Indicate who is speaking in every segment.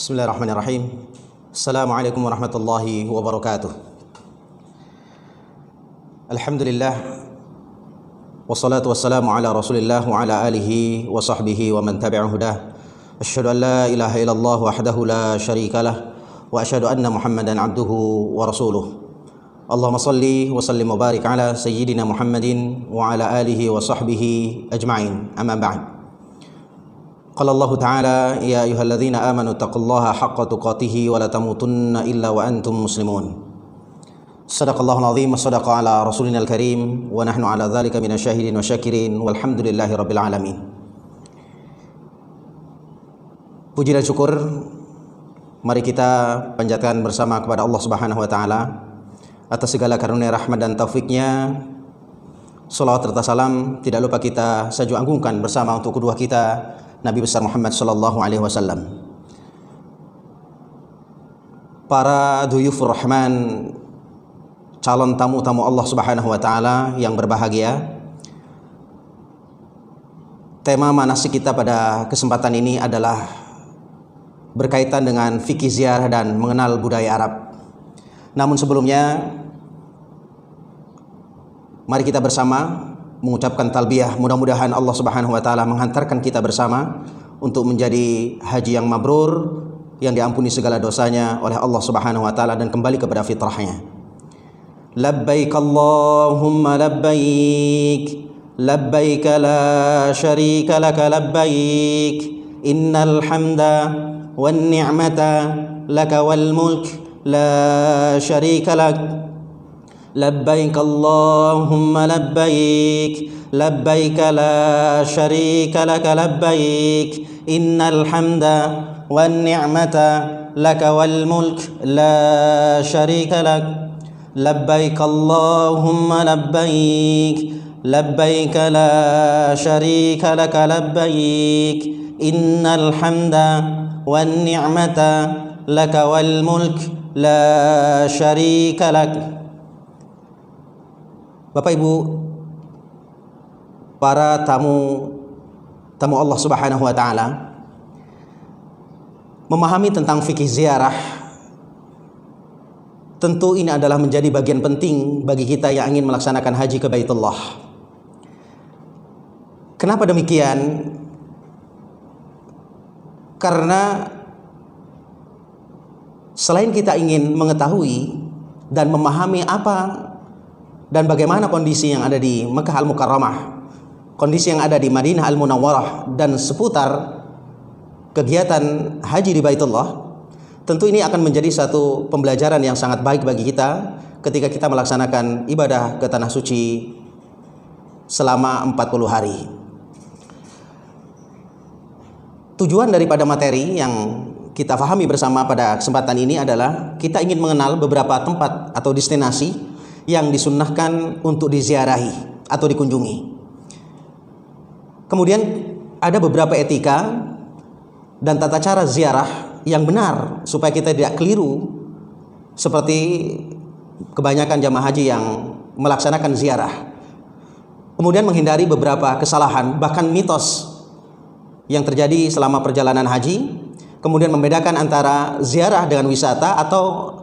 Speaker 1: Bismillahirrahmanirrahim. Assalamualaikum warahmatullahi wabarakatuh. Alhamdulillah, wassalatu wassalamu ala rasulillah wa ala alihi wa sahbihi wa man tabi'a hudah. Asyhadu an la ilaha illallah wahdahu la syarika lah wa asyhadu anna Muhammadan abduhu wa rasuluh. Allahumma salli wa sallim wa barik ala sayyidina Muhammadin wa ala alihi wa sahbihi ajma'in. Amma ba'd. Qala Allah Ta'ala, ya ayyuhalladzina amanu taqullaha haqqa tuqatih wa la tamutunna illa wa antum muslimun. Sadaqallahul azim wa sadaqa ala rasulina al-karim wa nahnu ala dzalika minasyahidin wa syakirin walhamdulillahi rabbil alamin. Puji dan syukur mari kita panjatkan bersama kepada Allah Subhanahu wa taala atas segala karunia, rahmat dan taufiknya. Salawat serta salam tidak lupa kita sanjung agungkan bersama untuk kedua kita Nabi besar Muhammad sallallahu alaihi wasallam. Para duyufur rahman, calon tamu-tamu Allah Subhanahu wa taala yang berbahagia. Tema manasik kita pada kesempatan ini adalah berkaitan dengan fikih ziarah dan mengenal budaya Arab. Namun sebelumnya mari kita bersama mengucapkan talbiyah, mudah-mudahan Allah Subhanahu wa taala menghantarkan kita bersama untuk menjadi haji yang mabrur, yang diampuni segala dosanya oleh Allah Subhanahu wa taala dan kembali kepada fitrahnya. Labbaik Allahumma labbaik, labbaik la syarika laka labbaik, innal hamda wan ni'mata laka wal mulk la syarika lak. Labbaik Allahumma labbaik, labbaik la syarika laka labbaik, innal hamda wan ni'mata laka wal mulk la syarika lak. Labbaik Allahumma labbaik, labbaik la syarika laka labbaik, innal hamda wan ni'mata laka wal mulk la syarika lak. Bapak Ibu, para tamu Allah Subhanahu wa taala, memahami tentang fikih ziarah tentu ini adalah menjadi bagian penting bagi kita yang ingin melaksanakan haji ke Baitullah. Kenapa demikian? Karena selain kita ingin mengetahui dan memahami apa dan bagaimana kondisi yang ada di Mekah Al-Mukarramah, kondisi yang ada di Madinah Al-Munawwarah dan seputar kegiatan haji di Baitullah, tentu ini akan menjadi satu pembelajaran yang sangat baik bagi kita ketika kita melaksanakan ibadah ke Tanah Suci selama 40 hari. Tujuan daripada materi yang kita fahami bersama pada kesempatan ini adalah kita ingin mengenal beberapa tempat atau destinasi yang disunnahkan untuk diziarahi atau dikunjungi. Kemudian ada beberapa etika dan tata cara ziarah yang benar supaya kita tidak keliru seperti kebanyakan jamaah haji yang melaksanakan ziarah. Kemudian menghindari beberapa kesalahan bahkan mitos yang terjadi selama perjalanan haji. Kemudian membedakan antara ziarah dengan wisata atau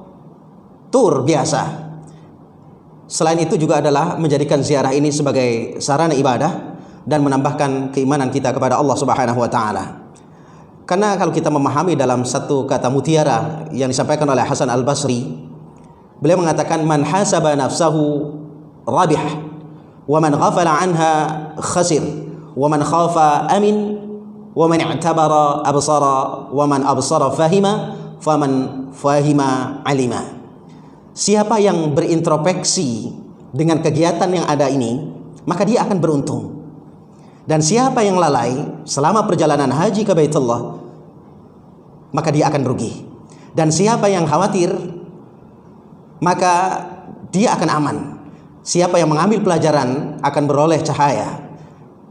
Speaker 1: tur biasa. Selain itu juga adalah menjadikan ziarah ini sebagai sarana ibadah dan menambahkan keimanan kita kepada Allah Subhanahu wa taala. Karena kalau kita memahami dalam satu kata mutiara yang disampaikan oleh Hasan Al-Basri, beliau mengatakan man hasaba nafsahu rabih wa man ghafala anha khasir wa man khafa amin wa man i'tabara absara wa man absara fahima faman fahima alima. Siapa yang berintrospeksi dengan kegiatan yang ada ini, maka dia akan beruntung. Dan siapa yang lalai selama perjalanan haji ke Baitullah, maka dia akan rugi. Dan siapa yang khawatir, maka dia akan aman. Siapa yang mengambil pelajaran akan beroleh cahaya.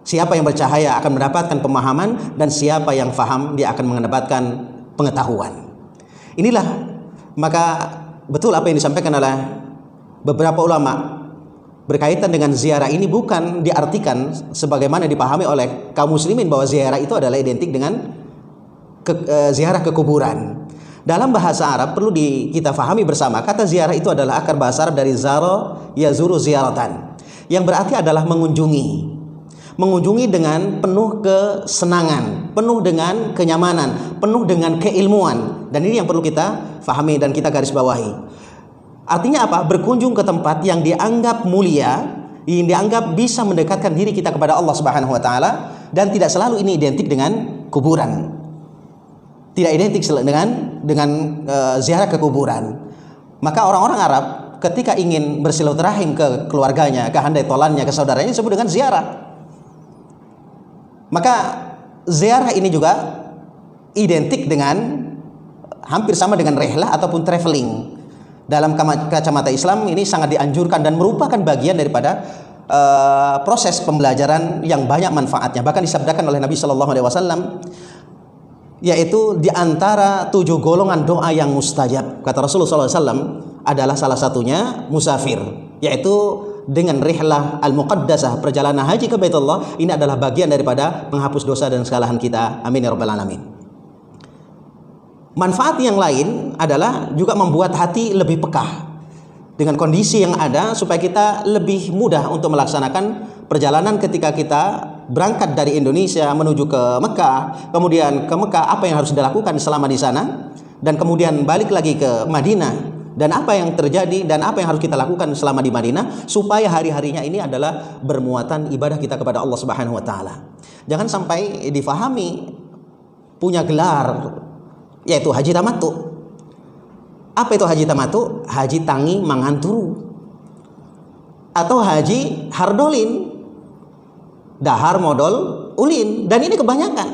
Speaker 1: Siapa yang bercahaya akan mendapatkan pemahaman, dan siapa yang faham dia akan mendapatkan pengetahuan. Inilah maka betul apa yang disampaikan oleh beberapa ulama berkaitan dengan ziarah ini bukan diartikan sebagaimana dipahami oleh kaum muslimin bahwa ziarah itu adalah identik dengan ziarah ke kuburan. Dalam bahasa Arab perlu kita fahami bersama, kata ziarah itu adalah akar bahasa Arab dari zara yazuru ziyaratan, yang berarti adalah mengunjungi. Mengunjungi dengan penuh kesenangan, penuh dengan kenyamanan, penuh dengan keilmuan. Dan ini yang perlu kita fahami dan kita garis bawahi. Artinya apa? Berkunjung ke tempat yang dianggap mulia, yang dianggap bisa mendekatkan diri kita kepada Allah Subhanahu wa taala, dan tidak selalu ini identik dengan kuburan. Tidak identik dengan ziarah ke kuburan. Maka orang-orang Arab ketika ingin bersilaturahim ke keluarganya, ke handai tolannya, ke saudaranya, disebut dengan ziarah. Maka ziarah ini juga identik dengan hampir sama dengan rehlah ataupun traveling. Dalam kacamata Islam ini sangat dianjurkan dan merupakan bagian daripada proses pembelajaran yang banyak manfaatnya. Bahkan disabdakan oleh Nabi Shallallahu Alaihi Wasallam, yaitu di antara 7 golongan doa yang mustajab, kata Rasulullah SAW, adalah salah satunya musafir, yaitu dengan rihlah al-muqaddasah, perjalanan haji ke Baitullah. Ini adalah bagian daripada penghapus dosa dan kesalahan kita. Amin ya rabbal alamin. Manfaat yang lain adalah juga membuat hati lebih peka dengan kondisi yang ada, supaya kita lebih mudah untuk melaksanakan perjalanan ketika kita berangkat dari Indonesia menuju ke Mekah. Kemudian ke Mekah, apa yang harus dilakukan selama di sana, dan kemudian balik lagi ke Madinah, dan apa yang terjadi dan apa yang harus kita lakukan selama di Madinah, supaya hari-harinya ini adalah bermuatan ibadah kita kepada Allah Subhanahu wa taala. Jangan sampai difahami punya gelar yaitu haji tamattu. Apa itu haji tamattu? Haji tangi manganturu, atau haji hardolin, dahar modal ulin. Dan ini kebanyakan.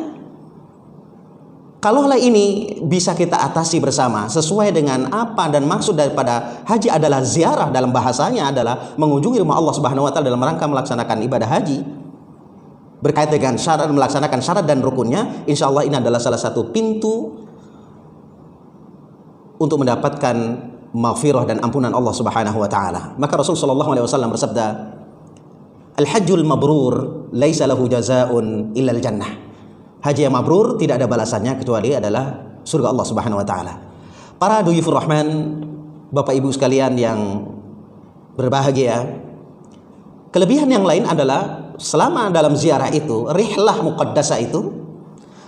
Speaker 1: Kalaulah ini bisa kita atasi bersama sesuai dengan apa dan maksud daripada haji adalah ziarah, dalam bahasanya adalah mengunjungi rumah Allah Subhanahu wa taala dalam rangka melaksanakan ibadah haji, berkait dengan syarat, melaksanakan syarat dan rukunnya, insya Allah ini adalah salah satu pintu untuk mendapatkan maghfirah dan ampunan Allah Subhanahu wa taala. Maka Rasul sallallahu alaihi wasallam bersabda, "Al-hajjul mabrur laisa lahu jazaa'un illa al-jannah." Haji yang mabrur tidak ada balasannya kecuali adalah surga Allah Subhanahu wa taala. Para dhuyufur rahman, Bapak Ibu sekalian yang berbahagia, kelebihan yang lain adalah selama dalam ziarah itu, rihlah muqaddasah itu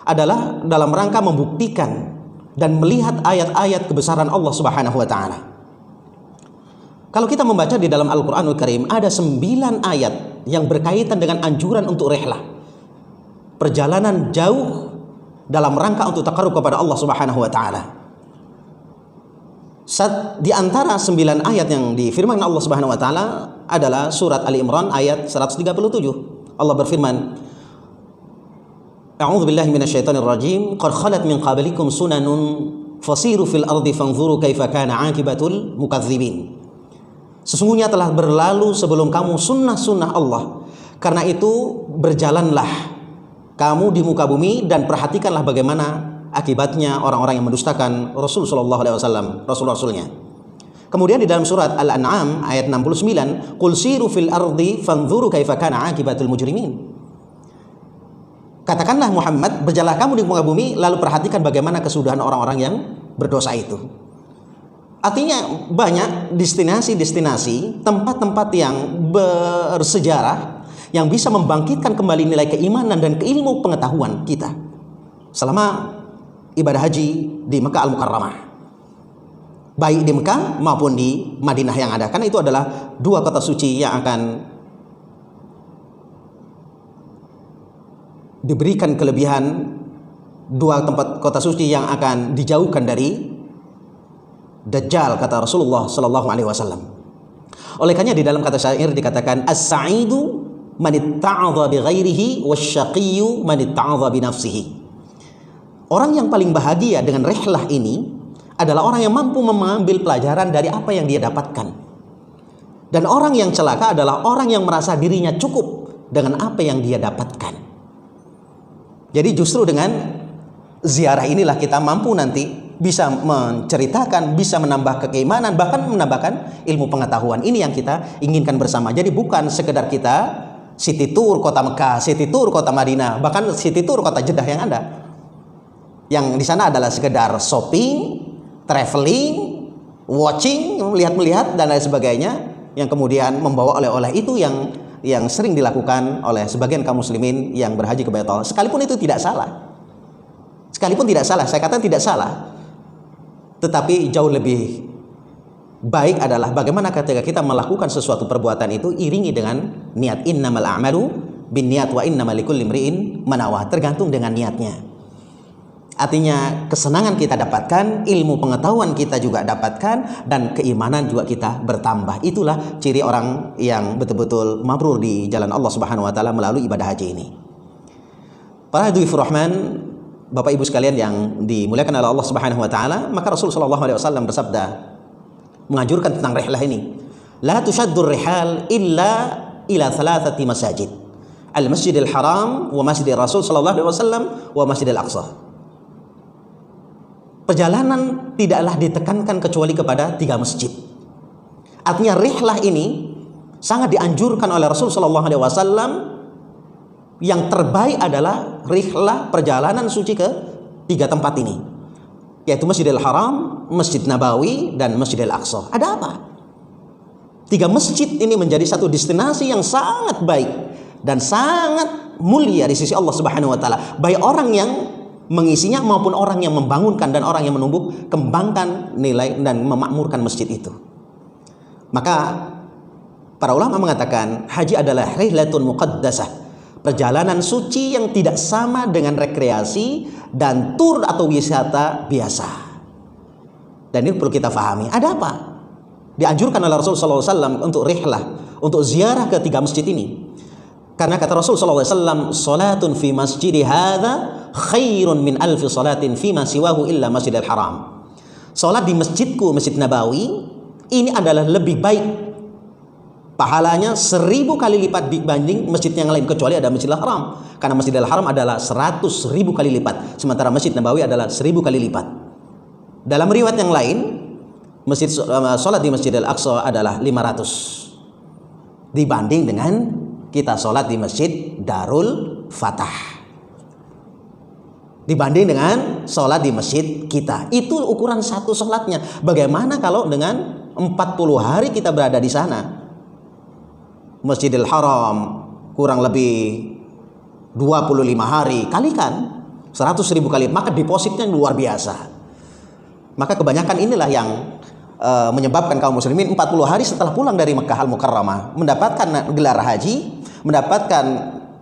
Speaker 1: adalah dalam rangka membuktikan dan melihat ayat-ayat kebesaran Allah Subhanahu wa taala. Kalau kita membaca di dalam Al-Qur'anul Karim, ada 9 ayat yang berkaitan dengan anjuran untuk rihlah, perjalanan jauh dalam rangka untuk taqarrub kepada Allah Subhanahu wa taala. Di antara 9 ayat yang difirmankan Allah Subhanahu wa taala adalah surat Ali Imran ayat 137. Allah berfirman, A'udzu billahi minasyaitonir rajim, qad khalat min qablikum sunanun fasiru fil ardi fanzuru kaifa kana 'aqibatul mukadzibin. Sesungguhnya telah berlalu sebelum kamu sunnah-sunnah Allah. Karena itu berjalanlah kamu di muka bumi dan perhatikanlah bagaimana akibatnya orang-orang yang mendustakan Rasul sallallahu alaihi wasallam, rasul-rasulnya. Kemudian di dalam surat Al-An'am ayat 69, qul siru fil ardi fanzuru kaifa kana 'aqibatul mujrimin. Katakanlah Muhammad, berjalanlah kamu di muka bumi lalu perhatikan bagaimana kesudahan orang-orang yang berdosa itu. Artinya banyak destinasi-destinasi, tempat-tempat yang bersejarah yang bisa membangkitkan kembali nilai keimanan dan keilmu pengetahuan kita selama ibadah haji di Mekah Al-Mukarramah, baik di Mekah maupun di Madinah yang ada. Karena itu adalah 2 kota suci yang akan diberikan kelebihan, 2 tempat kota suci yang akan dijauhkan dari Dajjal, kata Rasulullah sallallahu alaihi wasallam. Oleh karena di dalam kata syair dikatakan, as-sa'idu man itta'adha bi ghairihi wasyaqiyyu man itta'adha bi nafsihi. Orang yang paling bahagia dengan rihlah ini adalah orang yang mampu mengambil pelajaran dari apa yang dia dapatkan. Dan orang yang celaka adalah orang yang merasa dirinya cukup dengan apa yang dia dapatkan. Jadi justru dengan ziarah inilah kita mampu nanti bisa menceritakan, bisa menambah keimanan, bahkan menambahkan ilmu pengetahuan. Ini yang kita inginkan bersama. Jadi bukan sekedar kita city tour kota Mekah, city tour kota Madinah, bahkan city tour kota Jeddah yang ada. Yang di sana adalah sekedar shopping, traveling, watching, melihat-melihat dan lain sebagainya, yang kemudian membawa oleh-oleh itu yang sering dilakukan oleh sebagian kaum muslimin yang berhaji ke Baitul. Sekalipun itu tidak salah. Sekalipun tidak salah, saya katakan tidak salah. Tetapi jauh lebih baik adalah bagaimana ketika kita melakukan sesuatu perbuatan itu iringi dengan niat. Innamal a'malu binniyat wa innamal likulli imri'in ma nawa. Tergantung dengan niatnya. Artinya kesenangan kita dapatkan, ilmu pengetahuan kita juga dapatkan, dan keimanan juga kita bertambah. Itulah ciri orang yang betul-betul mabrur di jalan Allah Subhanahu wa taala melalui ibadah haji ini. Para hadirin rahman, Bapak Ibu sekalian yang dimuliakan oleh Allah Subhanahu wa taala, maka Rasul sallallahu alaihi wasallam bersabda menganjurkan tentang rihlah ini. La tushaddur rihal illa ila thalathati masajid. Al-Masjidil Haram wa Masjidil Rasul sallallahu alaihi wasallam wa Masjidil Aqsa. Perjalanan tidaklah ditekankan kecuali kepada 3 masjid. Artinya rihlah ini sangat dianjurkan oleh Rasul sallallahu alaihi wasallam. Yang terbaik adalah rihlah perjalanan suci ke 3 tempat ini, yaitu Masjidil Haram, Masjid Nabawi, dan Masjidil Aqsa. Ada apa? 3 masjid ini menjadi satu destinasi yang sangat baik dan sangat mulia di sisi Allah Subhanahu wa taala. Baik orang yang mengisinya maupun orang yang membangunkan dan orang yang menumbuh kembangkan nilai dan memakmurkan masjid itu. Maka para ulama mengatakan haji adalah rihlatun muqaddasah, perjalanan suci yang tidak sama dengan rekreasi dan tur atau wisata biasa. Dan ini perlu kita fahami. Ada apa? Dianjurkan oleh Rasulullah SAW untuk rihlah, untuk ziarah ke 3 masjid ini. Karena kata Rasulullah SAW, salatun fi masjidi hadza khairun min alfi salatin fi ma siwahu illa Masjidil Haram. Salat di masjidku, Masjid Nabawi, ini adalah lebih baik pahalanya 1000 kali lipat dibanding masjid yang lain, kecuali ada Masjidil Haram. Karena Masjidil Haram adalah 100.000 kali lipat, sementara Masjid Nabawi adalah 1000 kali lipat. Dalam riwayat yang lain, salat di Masjidil Aqsa adalah 500 dibanding dengan kita sholat di Masjid Darul Fatah, dibanding dengan sholat di masjid kita. Itu ukuran satu sholatnya. Bagaimana kalau dengan 40 hari kita berada di sana? Masjidil Haram kurang lebih 25 hari, kalikan 100.000 kali, maka depositnya luar biasa. Maka kebanyakan inilah yang menyebabkan kaum muslimin 40 hari setelah pulang dari Mekkah Al-Mukarramah mendapatkan gelar haji, mendapatkan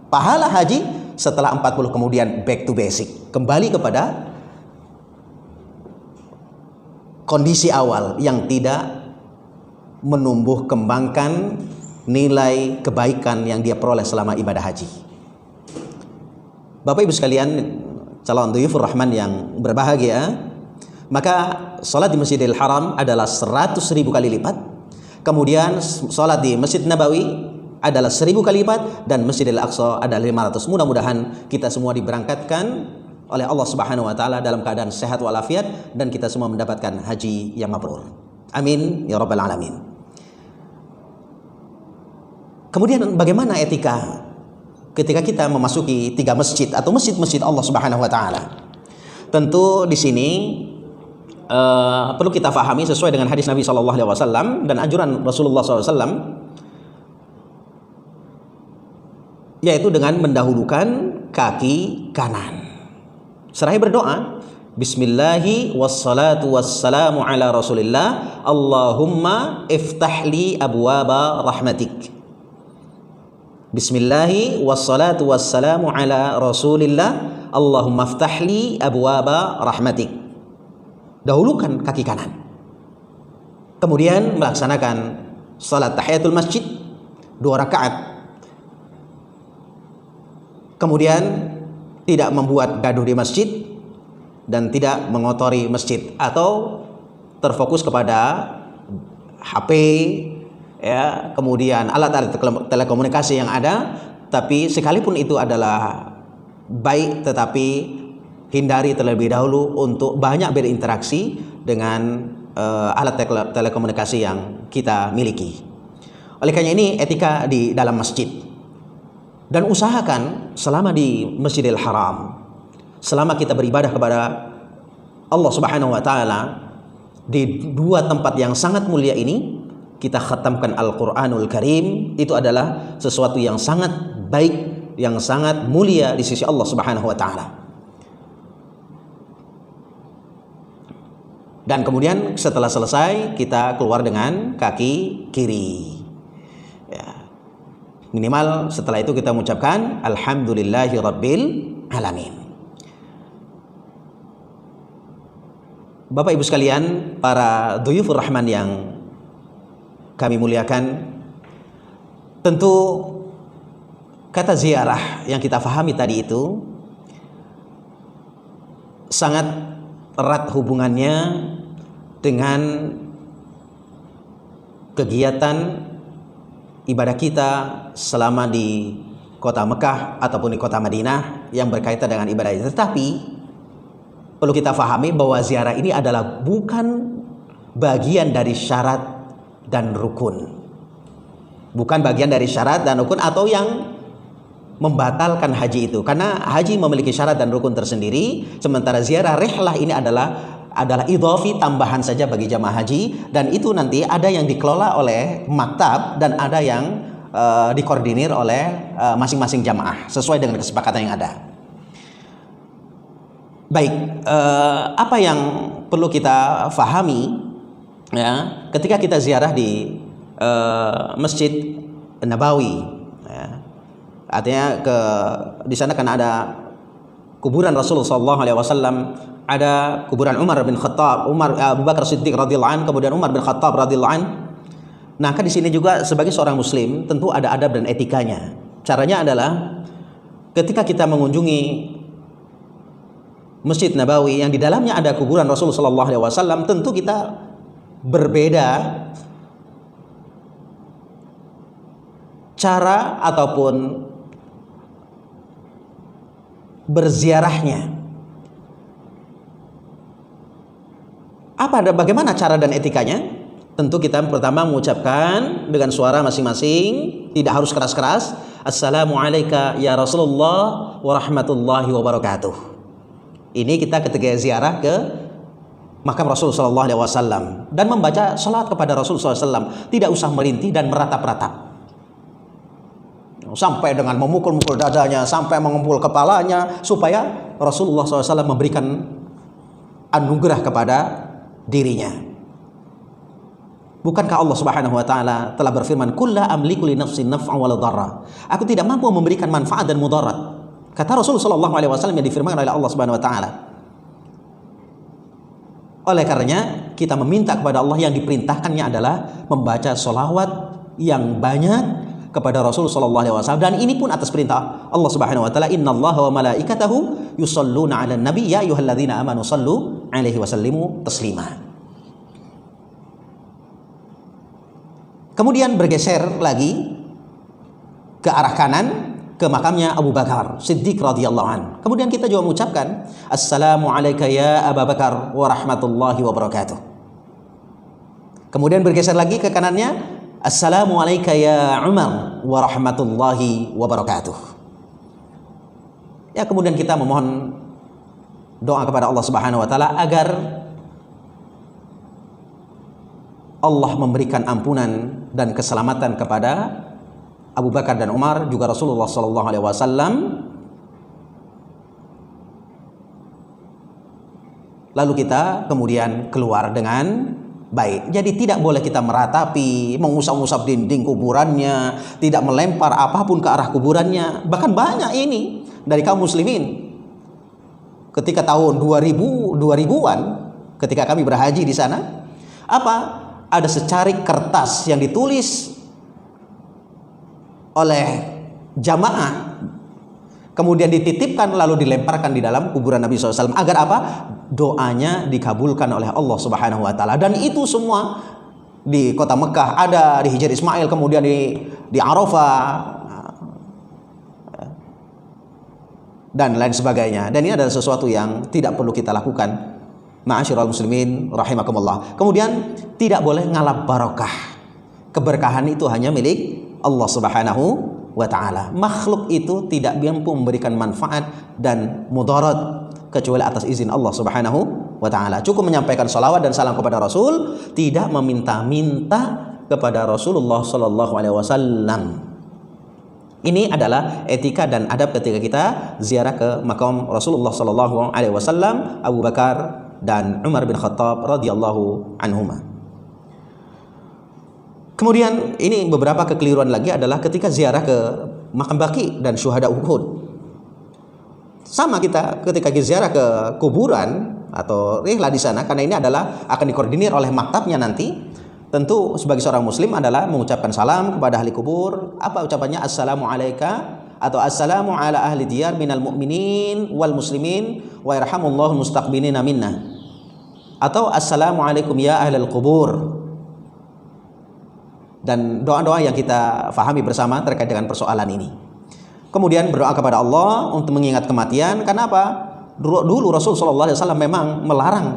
Speaker 1: pahala haji, setelah 40 kemudian back to basic, kembali kepada kondisi awal yang tidak menumbuh kembangkan nilai kebaikan yang dia peroleh selama ibadah haji. Bapak Ibu sekalian, calon dhuyufur rahman yang berbahagia, maka sholat di Masjidil Haram adalah 100.000 kali lipat. Kemudian sholat di Masjid Nabawi adalah 1000 kali lipat, dan Masjidil Aqsa adalah 500. Mudah-mudahan kita semua diberangkatkan oleh Allah Subhanahu wa taala dalam keadaan sehat walafiat, dan kita semua mendapatkan haji yang mabrur. Amin ya rabbal alamin. Kemudian bagaimana etika ketika kita memasuki 3 masjid atau masjid-masjid Allah Subhanahu wa taala? Tentu di sini perlu kita fahami sesuai dengan hadis Nabi SAW dan anjuran Rasulullah SAW, yaitu dengan mendahulukan kaki kanan. Seraya berdoa, Bismillahi wassalatu wassalamu ala Rasulillah, Allahumma iftahli abwaba rahmatik. Bismillahi wassalatu wassalamu ala Rasulillah, Allahumma iftahli abwaba rahmatik. Dahulukan kaki kanan. Kemudian melaksanakan salat tahiyatul masjid 2 rakaat. Kemudian tidak membuat gaduh di masjid dan tidak mengotori masjid atau terfokus kepada HP, ya, kemudian alat-alat telekomunikasi yang ada. Tapi sekalipun itu adalah baik, tetapi hindari terlebih dahulu untuk banyak berinteraksi dengan alat telekomunikasi yang kita miliki. Oleh karena ini etika di dalam masjid. Dan usahakan selama di Masjidil Haram, selama kita beribadah kepada Allah Subhanahu wa taala di dua tempat yang sangat mulia ini, kita khatamkan Al-Qur'anul Karim, itu adalah sesuatu yang sangat baik, yang sangat mulia di sisi Allah Subhanahu wa taala. Dan kemudian setelah selesai kita keluar dengan kaki kiri. Ya. Minimal setelah itu kita mengucapkan Alhamdulillahirabbil alamin. Bapak Ibu sekalian, para dhuyufur rahman yang kami muliakan, tentu kata ziarah yang kita fahami tadi itu sangat erat hubungannya dengan kegiatan ibadah kita selama di kota Mekah ataupun di kota Madinah yang berkaitan dengan ibadah itu. Tetapi perlu kita fahami bahwa ziarah ini adalah bukan bagian dari syarat dan rukun. Bukan bagian dari syarat dan rukun atau yang membatalkan haji itu, karena haji memiliki syarat dan rukun tersendiri, sementara ziarah rihlah ini adalah idhafi, tambahan saja bagi jamaah haji, dan itu nanti ada yang dikelola oleh maktab dan ada yang dikoordinir oleh masing-masing jamaah sesuai dengan kesepakatan yang ada. Baik, apa yang perlu kita fahami ya ketika kita ziarah di Masjid Nabawi ya. Artinya di sana kan ada kuburan Rasulullah SAW, ada kuburan Umar bin Khattab, Abu Bakar Siddiq radhiyallahu anhu, kemudian Umar bin Khattab radhiyallahu anhu. Nah, kan di sini juga sebagai seorang muslim tentu ada adab dan etikanya. Caranya adalah ketika kita mengunjungi Masjid Nabawi yang di dalamnya ada kuburan Rasulullah SAW, tentu kita berbeda cara ataupun berziarahnya. Bagaimana cara dan etikanya? Tentu kita pertama mengucapkan dengan suara masing-masing, tidak harus keras-keras. Assalamualaikum ya Rasulullah wa rahmatullahi wa barakatuh. Ini kita ketika ziarah ke makam Rasulullah SAW dan membaca salawat kepada Rasulullah SAW, tidak usah merintih dan meratap-ratap sampai dengan memukul-mukul dadanya, sampai mengumpul kepalanya, supaya Rasulullah SAW memberikan anugerah kepada dirinya. Bukankah Allah Subhanahu wa taala telah berfirman, "Kulla amliku li nafsi naf'an wa la dharra." Aku tidak mampu memberikan manfaat dan mudarat. Kata Rasulullah SAW yang difirmankan oleh Allah Subhanahu wa taala. Oleh karenanya kita meminta kepada Allah, yang diperintahkannya adalah membaca sholawat yang banyak kepada Rasulullah SAW, dan ini pun atas perintah Allah Subhanahu wa taala, innallaha wa malaikatahu yusholluna 'alan nabi ya ayyuhalladzina amanu shallu 'alaihi wa sallimu taslima. Kemudian bergeser lagi ke arah kanan ke makamnya Abu Bakar Siddiq radhiyallahu anhu. Kemudian kita juga mengucapkan assalamu alayka ya Abu Bakar wa rahmatullahi wa barakatuh. Kemudian bergeser lagi ke kanannya, assalamu alayka ya Umar wa rahmatullahi wa barakatuh. Ya, kemudian kita memohon doa kepada Allah Subhanahu wa taala agar Allah memberikan ampunan dan keselamatan kepada Abu Bakar dan Umar, juga Rasulullah SAW. Lalu kita kemudian keluar dengan baik. Jadi tidak boleh kita meratapi, mengusap-usap dinding kuburannya, tidak melempar apapun ke arah kuburannya. Bahkan banyak ini dari kaum muslimin. Ketika tahun 2000-an, ketika kami berhaji di sana, ada secarik kertas yang ditulis oleh jamaah, kemudian dititipkan lalu dilemparkan di dalam kuburan Nabi SAW. Agar apa? Doanya dikabulkan oleh Allah Subhanahu wa taala. Dan itu semua di kota Mekah, ada di Hijr Ismail, kemudian di Arafah dan lain sebagainya. Dan ini adalah sesuatu yang tidak perlu kita lakukan. Ma'asyiral muslimin rahimakumullah. Kemudian tidak boleh ngalap barokah. Keberkahan itu hanya milik Allah Subhanahu wa taala. Makhluk itu tidak mampu memberikan manfaat dan mudarat kecuali atas izin Allah Subhanahu wa taala. Cukup menyampaikan salawat dan salam kepada Rasul, tidak meminta-minta kepada Rasulullah sallallahu alaihi wasallam. Ini adalah etika dan adab ketika kita ziarah ke makam Rasulullah sallallahu alaihi wasallam, Abu Bakar dan Umar bin Khattab radhiyallahu anhuma. Kemudian ini beberapa kekeliruan lagi adalah ketika ziarah ke makam Baqi dan syuhada Uhud. Sama kita ketika ziarah ke kuburan atau rihlah di sana, karena ini adalah akan dikoordinir oleh maktabnya nanti. Tentu sebagai seorang muslim adalah mengucapkan salam kepada ahli kubur. Apa ucapannya? Assalamu alayka atau assalamu ala ahli diyar minal mu'minin wal muslimin wa yarhamullahu mustaqbinina minna, atau assalamu alaikum ya ahlal kubur. Dan doa-doa yang kita fahami bersama terkait dengan persoalan ini. Kemudian berdoa kepada Allah untuk mengingat kematian. Kenapa? Dulu Rasulullah SAW memang melarang,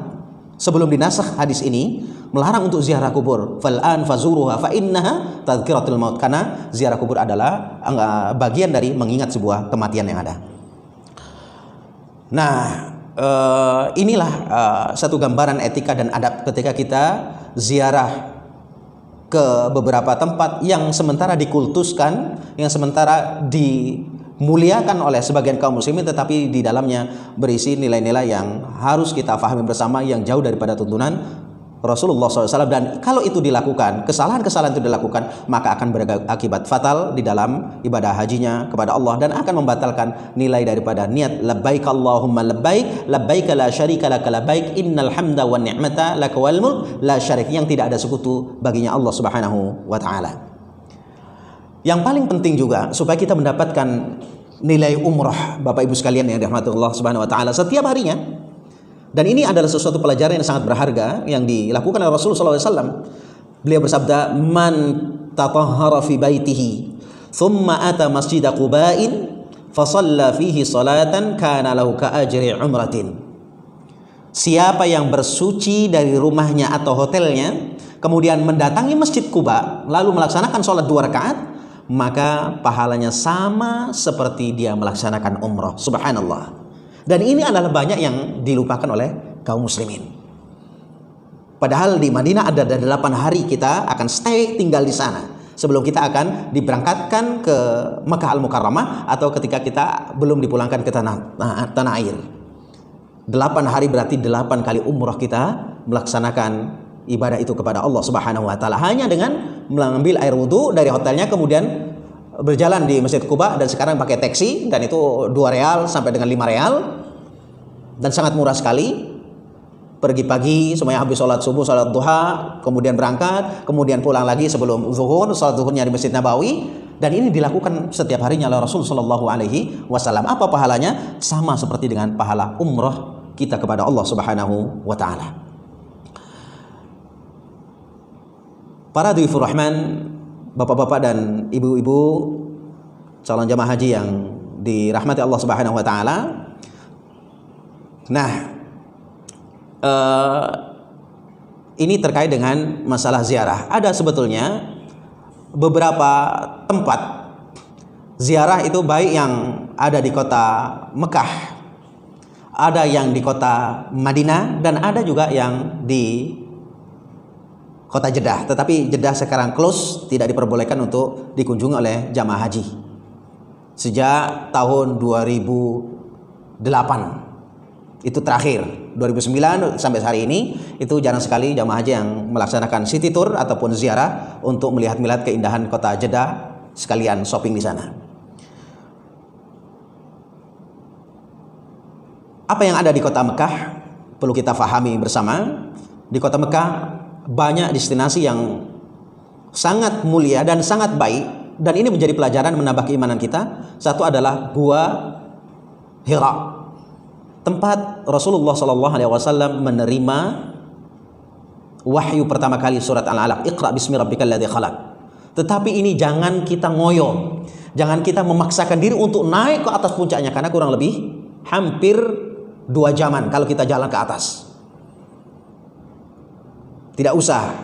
Speaker 1: sebelum dinasakh hadis ini, melarang untuk ziarah kubur. Fal'an fazuruha fa innaha tadhkiratul maut. Karena ziarah kubur adalah bagian dari mengingat sebuah kematian yang ada. Nah, inilah satu gambaran etika dan adab ketika kita ziarah ke beberapa tempat yang sementara dikultuskan, yang sementara dimuliakan oleh sebagian kaum muslimin, tetapi di dalamnya berisi nilai-nilai yang harus kita fahami bersama, yang jauh daripada tuntunan Rasulullah SAW. Dan kalau itu dilakukan, kesalahan-kesalahan itu dilakukan, maka akan berakibat fatal di dalam ibadah hajinya kepada Allah, dan akan membatalkan nilai daripada niat labbaik Allahumma labbaik, labbaik la syarika laka labbaik, innal hamda wan ni'mata laka wal mulk la syarik, yang tidak ada sekutu baginya Allah Subhanahu wa taala. Yang paling penting juga supaya kita mendapatkan nilai umrah, Bapak Ibu sekalian yang dirahmati Allah Subhanahu wa taala, setiap harinya. Dan ini adalah sesuatu pelajaran yang sangat berharga yang dilakukan oleh Rasulullah SAW. Beliau bersabda, "Man tatahhara fi baitihi, thumma ata masjid Quba'in, fa shalla fihi salatan kana lahu ka ajri umratin." Siapa yang bersuci dari rumahnya atau hotelnya, kemudian mendatangi Masjid Quba, lalu melaksanakan sholat 2 rakaat, maka pahalanya sama seperti dia melaksanakan umrah. Subhanallah. Dan ini adalah banyak yang dilupakan oleh kaum muslimin. Padahal di Madinah ada 8 hari kita akan stay tinggal di sana sebelum kita akan diberangkatkan ke Makkah Al-Mukarramah, atau ketika kita belum dipulangkan ke tanah air. 8 hari berarti 8 kali umrah kita melaksanakan ibadah itu kepada Allah Subhanahu wa taala, hanya dengan mengambil air wudhu dari hotelnya, kemudian berjalan di Masjid Quba, dan sekarang pakai taksi, dan itu 2 real sampai dengan 5 real, dan sangat murah sekali. Pergi pagi semuanya, habis sholat subuh, sholat duha, kemudian berangkat, kemudian pulang lagi sebelum zuhur, sholat zuhurnya di Masjid Nabawi. Dan ini dilakukan setiap harinya oleh Rasul Shallallahu Alaihi Wasallam. Apa pahalanya? Sama seperti dengan pahala umrah kita kepada Allah Subhanahu wa taala. Para dhaifur rahman, bapak-bapak dan ibu-ibu calon jamaah haji yang dirahmati Allah Subhanahu wa taala. Nah, ini terkait dengan masalah ziarah. Ada sebetulnya beberapa tempat ziarah itu, baik yang ada di kota Mekah, ada yang di kota Madinah, dan ada juga yang di kota Jeddah. Tetapi Jeddah sekarang close, tidak diperbolehkan untuk dikunjungi oleh jamaah haji sejak tahun 2008. Itu terakhir. 2009 sampai hari ini itu jarang sekali jamaah haji yang melaksanakan city tour ataupun ziarah untuk melihat keindahan kota Jeddah, sekalian shopping di sana. Apa yang ada di kota Mekah perlu kita fahami bersama. Di kota Mekah banyak destinasi yang sangat mulia dan sangat baik, dan ini menjadi pelajaran menambah keimanan kita. Satu adalah Gua Hira, tempat Rasulullah SAW menerima wahyu pertama kali surat Al-Alaq, Iqra bismi rabbikal ladzi khalaq. Tetapi ini jangan kita ngoyo, jangan kita memaksakan diri untuk naik ke atas puncaknya, karena kurang lebih hampir 2 jaman kalau kita jalan ke atas. Tidak usah,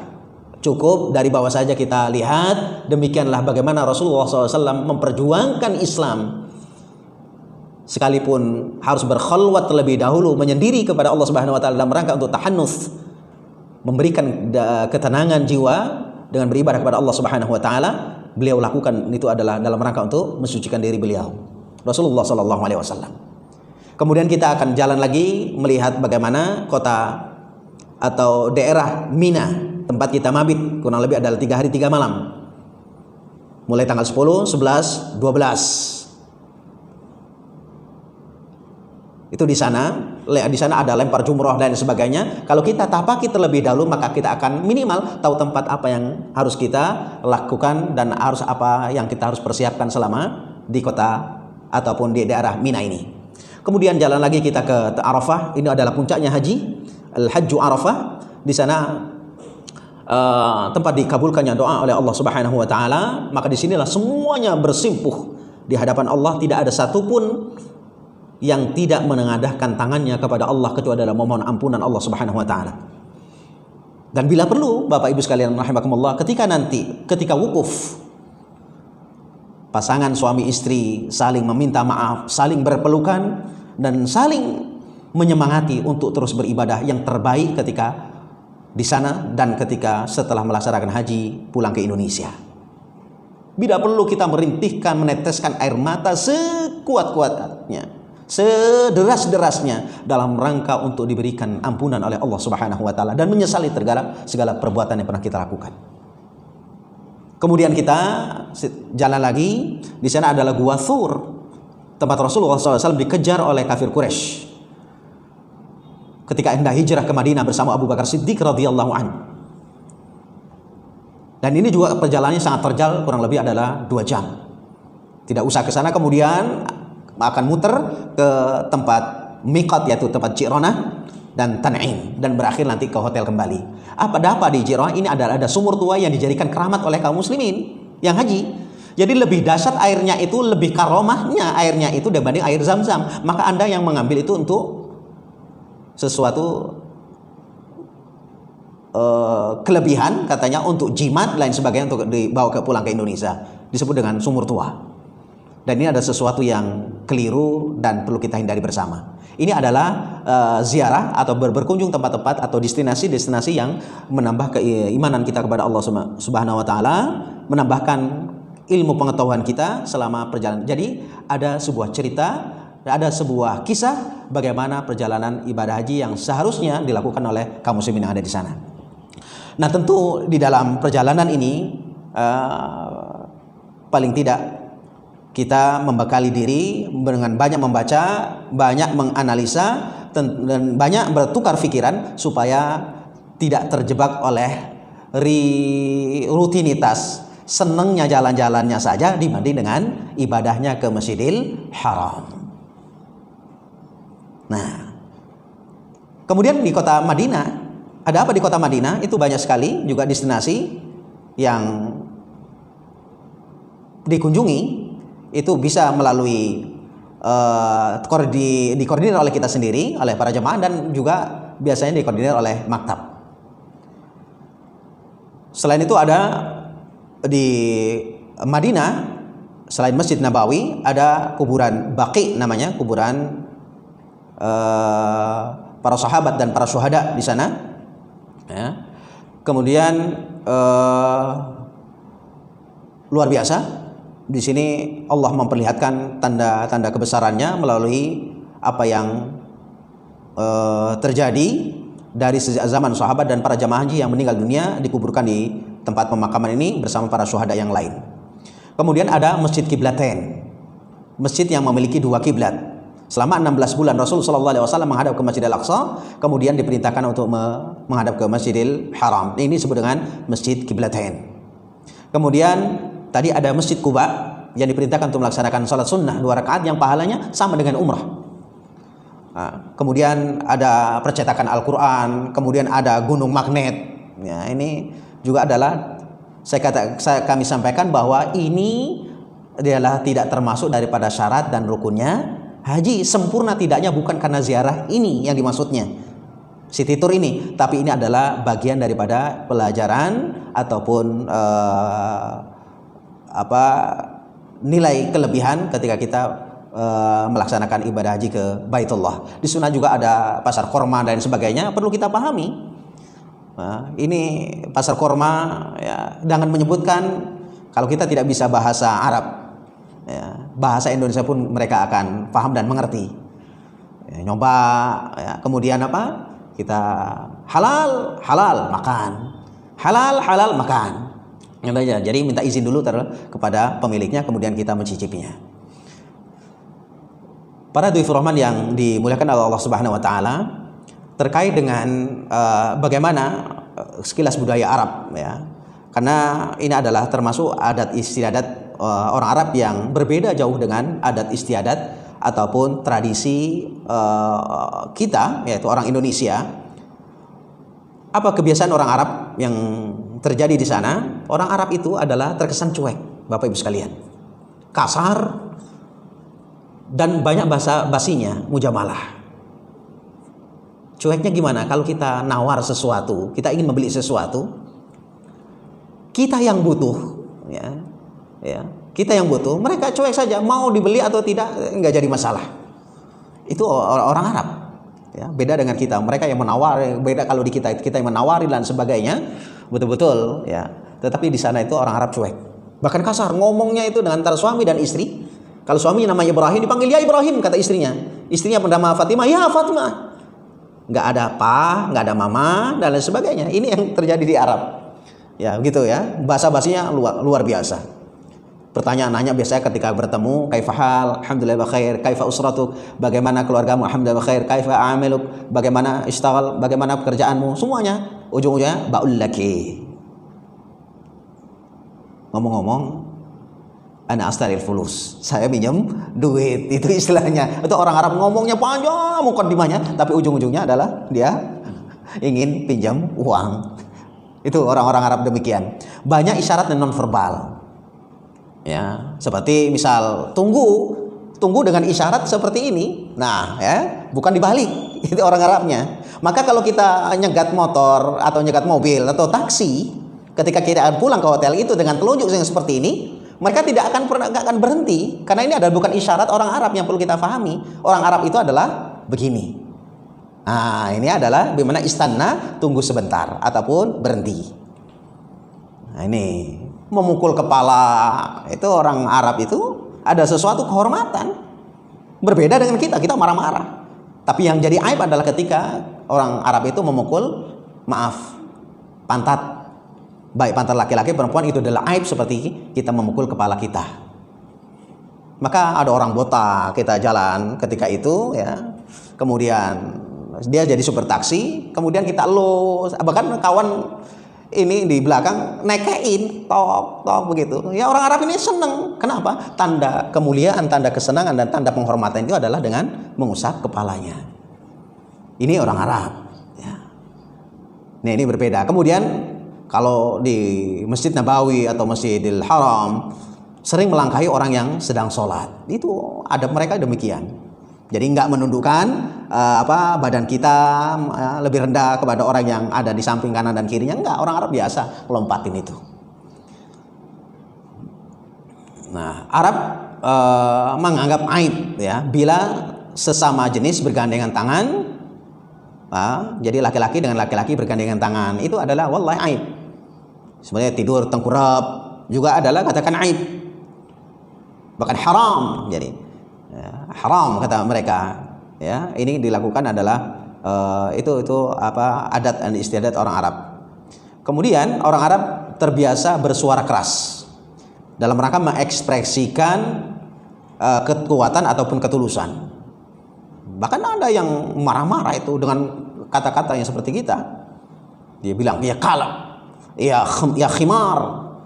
Speaker 1: cukup dari bawah saja kita lihat. Demikianlah bagaimana Rasulullah SAW memperjuangkan Islam sekalipun harus berkhalwat terlebih dahulu, menyendiri kepada Allah Subhanahu wa taala dalam rangka untuk tahannus, memberikan ketenangan jiwa dengan beribadah kepada Allah Subhanahu wa taala, beliau lakukan itu adalah dalam rangka untuk mensucikan diri beliau, Rasulullah sallallahu alaihi wasallam. Kemudian kita akan jalan lagi melihat bagaimana kota atau daerah Mina, tempat kita mabit, kurang lebih adalah 3 hari 3 malam. Mulai tanggal 10, 11, 12. Itu di sana ada lempar jumroh dan sebagainya. Kalau kita tapaki terlebih dahulu, maka kita akan minimal tahu tempat apa yang harus kita lakukan dan harus apa yang kita harus persiapkan selama di kota ataupun di daerah Mina ini. Kemudian jalan lagi kita ke Arafah. Ini adalah puncaknya haji, Al-Hajju Arafah. Di sana tempat dikabulkannya doa oleh Allah Subhanahu wa taala. Maka disinilah semuanya bersimpuh di hadapan Allah. Tidak ada satupun yang tidak menengadahkan tangannya kepada Allah kecuali dalam memohon ampunan Allah Subhanahu wa taala. Dan bila perlu, Bapak Ibu sekalian rahimakumullah, ketika wukuf, pasangan suami istri saling meminta maaf, saling berpelukan dan saling menyemangati untuk terus beribadah yang terbaik ketika di sana dan ketika setelah melaksanakan haji pulang ke Indonesia. Bila perlu kita merintihkan, meneteskan air mata sekuat-kuatnya, sederas-derasnya dalam rangka untuk diberikan ampunan oleh Allah Subhanahu wa taala dan menyesali segala perbuatan yang pernah kita lakukan. Kemudian kita jalan lagi, di sana adalah Gua Thur, tempat Rasulullah SAW dikejar oleh kafir Quraisy ketika hendak hijrah ke Madinah bersama Abu Bakar Siddiq radhiyallahu anhu. Dan ini juga perjalanannya sangat terjal, kurang lebih adalah 2 jam. Tidak usah ke sana, kemudian akan muter ke tempat miqat, yaitu tempat Ji'ranah dan Tan'im, dan berakhir nanti ke hotel kembali. Apa di Ji'ranah ini ada sumur tua yang dijadikan keramat oleh kaum muslimin yang haji. Jadi lebih dahsyat airnya itu, lebih karomahnya airnya itu dibanding air Zam-Zam. Maka Anda yang mengambil itu untuk sesuatu kelebihan, katanya untuk jimat lain sebagainya, untuk dibawa pulang ke Indonesia, disebut dengan sumur tua. Dan ini ada sesuatu yang keliru dan perlu kita hindari bersama. Ini adalah ziarah atau berkunjung tempat-tempat atau destinasi-destinasi yang menambah keimanan kita kepada Allah Subhanahu wa taala, menambahkan ilmu pengetahuan kita selama perjalanan. Jadi ada sebuah cerita, ada sebuah kisah bagaimana perjalanan ibadah haji yang seharusnya dilakukan oleh kaum muslimin yang ada di sana. Nah, tentu di dalam perjalanan ini paling tidak kita membekali diri dengan banyak membaca, banyak menganalisa, dan banyak bertukar pikiran supaya tidak terjebak oleh rutinitas senangnya jalan-jalannya saja dibanding dengan ibadahnya ke Masjidil Haram. Nah, kemudian di kota Madinah, ada apa di kota Madinah? Itu banyak sekali juga destinasi yang dikunjungi. Itu bisa melalui dikoordinir oleh kita sendiri, oleh para jemaah, dan juga biasanya dikoordinir oleh maktab. Selain itu ada di Madinah, selain Masjid Nabawi, ada kuburan Baqi namanya, kuburan para sahabat dan para syuhada di sana. Ya. Kemudian luar biasa. Di sini Allah memperlihatkan tanda-tanda kebesarannya melalui apa yang terjadi dari zaman sahabat dan para jamaah haji yang meninggal dunia dikuburkan di tempat pemakaman ini bersama para syuhada yang lain. Kemudian ada Masjid Qiblatain, masjid yang memiliki 2 kiblat. Selama 16 bulan Rasulullah SAW menghadap ke Masjid Al-Aqsa, kemudian diperintahkan untuk menghadap ke Masjidil Haram. Ini disebut dengan Masjid Qiblatain. Kemudian tadi ada Masjid Quba yang diperintahkan untuk melaksanakan salat sunnah 2 rakaat yang pahalanya sama dengan umrah. Nah, kemudian ada percetakan Al-Quran, kemudian ada gunung magnet. Ya, ini juga adalah kami sampaikan bahwa ini adalah tidak termasuk daripada syarat dan rukunnya haji. Sempurna tidaknya bukan karena ziarah ini yang dimaksudnya, city tour ini, tapi ini adalah bagian daripada pelajaran ataupun nilai kelebihan ketika kita melaksanakan ibadah haji ke Baitullah. Di sana juga ada pasar kurma dan sebagainya, perlu kita pahami. Ini pasar kurma ya, dengan menyebutkan kalau kita tidak bisa bahasa Arab, ya, bahasa Indonesia pun mereka akan paham dan mengerti. Ya, nyoba, ya, kemudian apa? Kita halal makan, halal makan. Jadi minta izin dulu kepada pemiliknya, kemudian kita mencicipinya. Para dhaifur rahman yang dimuliakan oleh Allah Subhanahu wa taala, terkait dengan bagaimana sekilas budaya Arab, ya. Karena ini adalah termasuk adat istiadat orang Arab yang berbeda jauh dengan adat istiadat ataupun tradisi kita, yaitu orang Indonesia. Apa kebiasaan orang Arab yang terjadi di sana? Orang Arab itu adalah terkesan cuek, Bapak Ibu sekalian, kasar, dan banyak bahasa basinya, mujamalah. Cueknya gimana? Kalau kita nawar sesuatu, kita ingin membeli sesuatu, kita yang butuh, ya, kita yang butuh, mereka cuek saja, mau dibeli atau tidak nggak jadi masalah. Itu orang Arab, ya, beda dengan kita. Mereka yang menawar, beda kalau di kita yang menawari dan sebagainya, betul-betul, ya. Tetapi di sana itu orang Arab cuek, bahkan kasar ngomongnya itu dengan antara suami dan istri. Kalau suaminya namanya Ibrahim, dipanggil ya Ibrahim, kata istrinya. Istrinya bernama Fatimah, ya Fatimah. Nggak ada pa, nggak ada mama, dan lain sebagainya. Ini yang terjadi di Arab, ya, begitu ya. Bahasa basinya luar biasa. Pertanyaan nanya biasanya ketika bertemu, kaifa hal, alhamdulillah bikhair, kaifa usratuk, bagaimana keluargamu, alhamdulillah bikhair, kaifa amaluk, bagaimana ishtaghal, bagaimana pekerjaanmu, semuanya ujung-ujungnya ba'ul laki. Ngomong-ngomong, ana astaril fulus, saya minjem duit, itu istilahnya. Itu orang Arab ngomongnya panjang mukaddimahnya, tapi ujung-ujungnya adalah dia ingin pinjam uang. Itu orang-orang Arab demikian. Banyak isyarat dan non-verbal. Ya, seperti misal tunggu dengan isyarat seperti ini. Nah, ya, bukan dibalik. Itu orang Arabnya. Maka kalau kita nyegat motor atau nyegat mobil atau taksi, ketika kita pulang ke hotel itu dengan telunjuk yang seperti ini, mereka tidak akan berhenti, karena ini adalah bukan isyarat orang Arab yang perlu kita pahami. Orang Arab itu adalah begini. Nah, ini adalah bagaimana istanna, tunggu sebentar ataupun berhenti. Nah, ini memukul kepala, itu orang Arab itu ada sesuatu kehormatan. Berbeda dengan kita marah-marah. Tapi yang jadi aib adalah ketika orang Arab itu memukul, maaf, pantat. Baik pantat laki-laki perempuan, itu adalah aib seperti kita memukul kepala kita. Maka ada orang botak, kita jalan ketika itu, ya. Kemudian dia jadi supir taksi, kemudian kita bahkan kawan ini di belakang nekein, tok begitu. Ya, orang Arab ini seneng. Kenapa? Tanda kemuliaan, tanda kesenangan, dan tanda penghormatan itu adalah dengan mengusap kepalanya. Ini orang Arab, ya. Nah, ini berbeda. Kemudian kalau di Masjid Nabawi atau Masjidil Haram sering melangkahi orang yang sedang sholat. Itu ada mereka demikian. Jadi nggak menundukkan badan kita lebih rendah kepada orang yang ada di samping kanan dan kirinya. Enggak, orang Arab biasa lompatin itu. Nah, Arab menganggap aib, ya, bila sesama jenis bergandengan tangan. Jadi laki-laki dengan laki-laki bergandengan tangan, itu adalah wallahi aib. Sebenarnya tidur tengkurap juga adalah katakan aib, bahkan haram. Jadi haram kata mereka, ya. Ini dilakukan adalah itu adat dan istiadat orang Arab. Kemudian orang Arab terbiasa bersuara keras dalam rangka mengekspresikan kekuatan ataupun ketulusan. Bahkan ada yang marah-marah itu dengan kata-kata yang seperti kita. Dia bilang, ya kalab, ya khimar,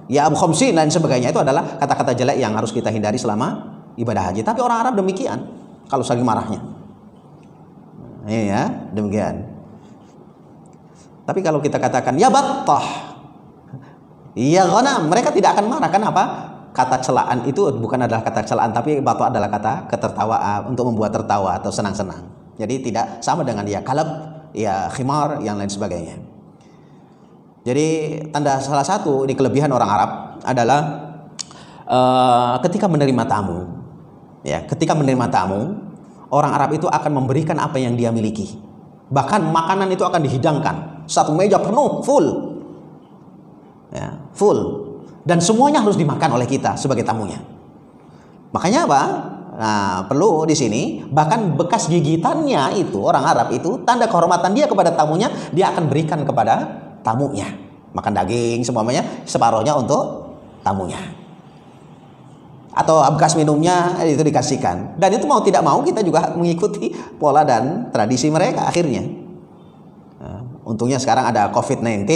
Speaker 1: ya abu khamsin, dan sebagainya. Itu adalah kata-kata jelek yang harus kita hindari selama ibadah haji. Tapi orang Arab demikian kalau saling marahnya. Ini ya, demikian. Tapi kalau kita katakan ya battah, ya ghanam, mereka tidak akan marah. Kenapa? Kata celaan itu bukan adalah kata celaan, tapi battah adalah kata ketertawaan, untuk membuat tertawa atau senang-senang. Jadi tidak sama dengan ya kalab, ya khimar, yang lain sebagainya. Jadi salah satu ini kelebihan orang Arab adalah ketika menerima tamu, Ya, ketika menerima tamu, orang Arab itu akan memberikan apa yang dia miliki. Bahkan makanan itu akan dihidangkan. Satu meja penuh, full. Ya, full. Dan semuanya harus dimakan oleh kita sebagai tamunya. Makanya apa? Nah, perlu di sini, bahkan bekas gigitannya itu, orang Arab itu, tanda kehormatan dia kepada tamunya, dia akan berikan kepada tamunya. Makan daging, semuanya, separohnya untuk tamunya. Atau bekas minumnya itu dikasihkan. Dan itu mau tidak mau kita juga mengikuti pola dan tradisi mereka akhirnya. Nah, untungnya sekarang ada COVID-19,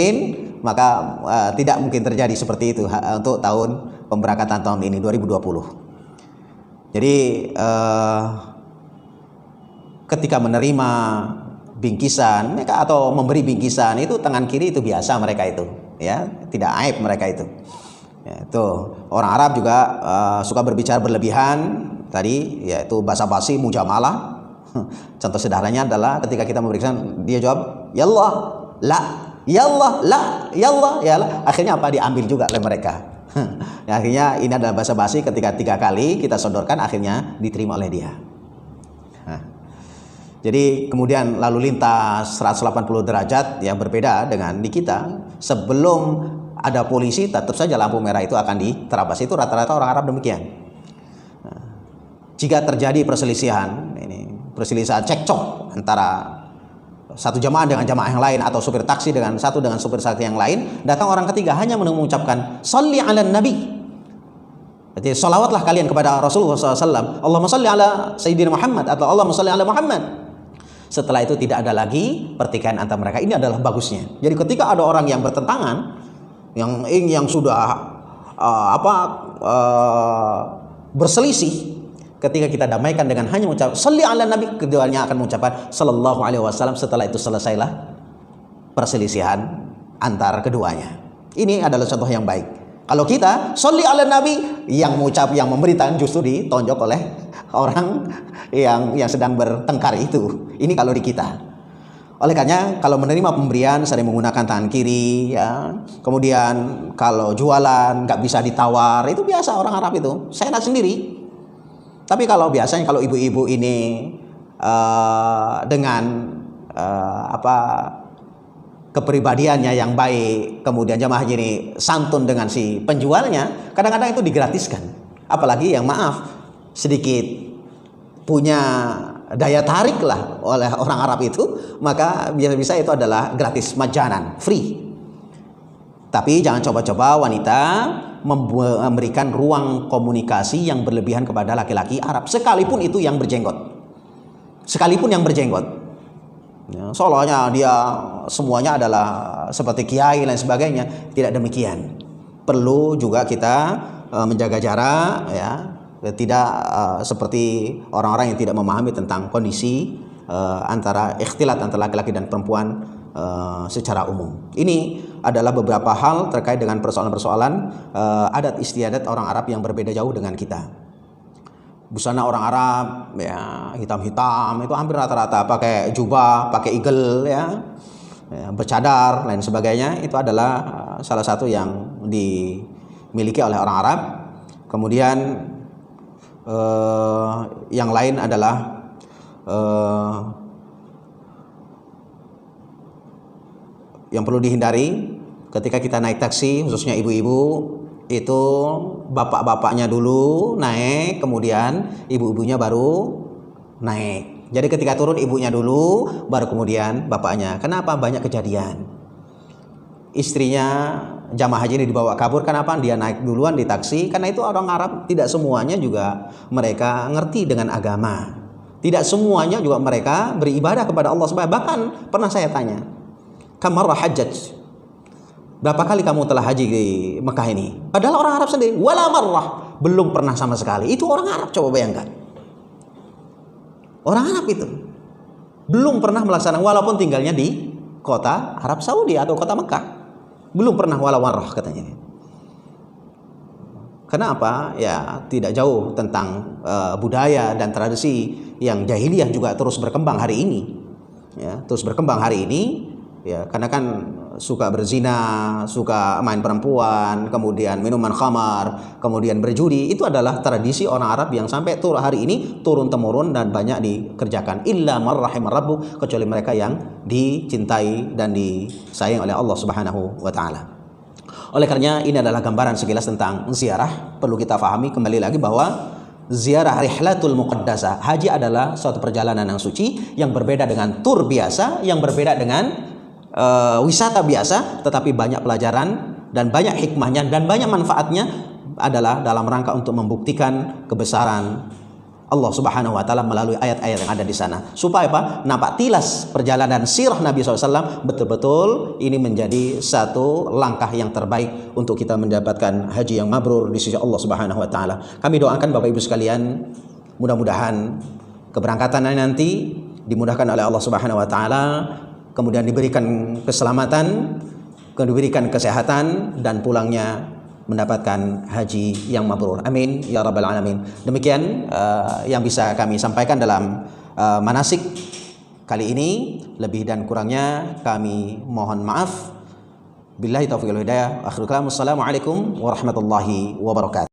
Speaker 1: maka tidak mungkin terjadi seperti itu untuk tahun pemberangkatan tahun ini 2020. Jadi ketika menerima bingkisan mereka atau memberi bingkisan itu tangan kiri itu biasa mereka itu, ya, tidak aib mereka itu. Ya, itu orang Arab juga suka berbicara berlebihan tadi, yaitu basa-basi mujamalah. Contoh sederhananya adalah ketika kita memberikan, dia jawab ya Allah, la, ya Allah, la, ya Allah, ya Allah. Akhirnya apa? Diambil juga oleh mereka. Ya, akhirnya ini adalah basa-basi, ketika 3 kali kita sodorkan akhirnya diterima oleh dia. Jadi kemudian lalu lintas 180 derajat yang berbeda dengan di kita. Sebelum ada polisi tetap saja lampu merah itu akan diterabas. Itu rata-rata orang Arab demikian. Jika terjadi perselisihan, perselisihan cekcok antara satu jamaah dengan jamaah yang lain, atau supir taksi dengan supir taksi yang lain, datang orang ketiga hanya mengucapkan sholli ala nabi. Jadi salawatlah kalian kepada Rasulullah SAW. Allahumma sholli ala Sayyidina Muhammad atau Allahumma sholli ala Muhammad. Setelah itu tidak ada lagi pertikaian antara mereka. Ini adalah bagusnya. Jadi ketika ada orang yang bertentangan, yang sudah berselisih, ketika kita damaikan dengan hanya mengucap sholli ala nabi, keduanya akan mengucapkan sallallahu alaihi wasallam. Setelah itu selesailah perselisihan antar keduanya. Ini adalah contoh yang baik. Kalau kita sholli ala nabi, yang mengucap, yang memberi tangan justru ditonjok oleh orang yang sedang bertengkar itu. Ini kalau di kita. Oleh karenanya kalau menerima pemberian sering menggunakan tangan kiri, ya. Kemudian kalau jualan nggak bisa ditawar, itu biasa orang Arab itu. Saya enak sendiri. Tapi kalau biasanya kalau ibu-ibu ini dengan kepribadiannya yang baik, kemudian jamaah ini santun dengan si penjualnya, kadang-kadang itu digratiskan. Apalagi yang sedikit punya daya tarik lah oleh orang Arab itu, maka bisa-bisa itu adalah gratis, majanan, free. Tapi jangan coba-coba wanita memberikan ruang komunikasi yang berlebihan kepada laki-laki Arab, sekalipun itu yang berjenggot. Sekalipun yang berjenggot. Ya, seolah-olah dia semuanya adalah seperti kiai dan sebagainya. Tidak demikian. Perlu juga kita menjaga jarak, ya. Tidak seperti orang-orang yang tidak memahami tentang kondisi antara ikhtilat antara laki-laki dan perempuan secara umum. Ini adalah beberapa hal terkait dengan persoalan-persoalan adat istiadat orang Arab yang berbeda jauh dengan kita. Busana orang Arab, ya, hitam-hitam itu hampir rata-rata pakai jubah, pakai igel, ya, bercadar, lain sebagainya. Itu adalah salah satu yang dimiliki oleh orang Arab. Kemudian yang lain adalah yang perlu dihindari ketika kita naik taksi, khususnya ibu-ibu, itu bapak-bapaknya dulu naik, kemudian ibu-ibunya baru naik. Jadi ketika turun ibunya dulu, baru kemudian bapaknya. Kenapa banyak kejadian? Istrinya jamaah haji ini dibawa kabur. Kenapa? Dia naik duluan di taksi. Karena itu orang Arab tidak semuanya juga mereka ngerti dengan agama. Tidak semuanya juga mereka beribadah kepada Allah SWT. Bahkan pernah saya tanya, kamarra hajjaj, berapa kali kamu telah haji di Mekah ini? Padahal orang Arab sendiri, wala marrah, belum pernah sama sekali. Itu orang Arab, coba bayangkan. Orang Arab itu belum pernah melaksanakan, walaupun tinggalnya di kota Arab Saudi atau kota Mekah, belum pernah wala marrah katanya. Kenapa? Ya tidak jauh tentang budaya dan tradisi yang jahiliyah juga terus berkembang hari ini. Ya, terus berkembang hari ini. Ya, karena kan suka berzina, suka main perempuan, kemudian minuman khamar, kemudian berjudi, itu adalah tradisi orang Arab yang sampai hari ini turun temurun dan banyak dikerjakan. Illa man rahimar rabbuh, kecuali mereka yang dicintai dan disayang oleh Allah Subhanahu wa taala. Oleh karenanya ini adalah gambaran sekilas tentang ziarah. Perlu kita pahami kembali lagi bahwa ziarah rihlatul muqaddasah, haji adalah suatu perjalanan yang suci yang berbeda dengan tur biasa, yang berbeda dengan wisata biasa, tetapi banyak pelajaran dan banyak hikmahnya dan banyak manfaatnya adalah dalam rangka untuk membuktikan kebesaran Allah Subhanahu wa taala melalui ayat-ayat yang ada di sana. Supaya apa? Nampak tilas perjalanan sirah Nabi SAW betul-betul ini menjadi satu langkah yang terbaik untuk kita mendapatkan haji yang mabrur di sisi Allah Subhanahu wa taala. Kami doakan Bapak Ibu sekalian, mudah-mudahan keberangkatan nanti dimudahkan oleh Allah Subhanahu wa taala, kemudian diberikan keselamatan, diberikan kesehatan, dan pulangnya mendapatkan haji yang mabrur. Amin ya rabbal alamin. Demikian yang bisa kami sampaikan dalam manasik kali ini. Lebih dan kurangnya kami mohon maaf. Billahi taufiq wal hidayah. Akhirul kalam. Assalamualaikum warahmatullahi wabarakatuh.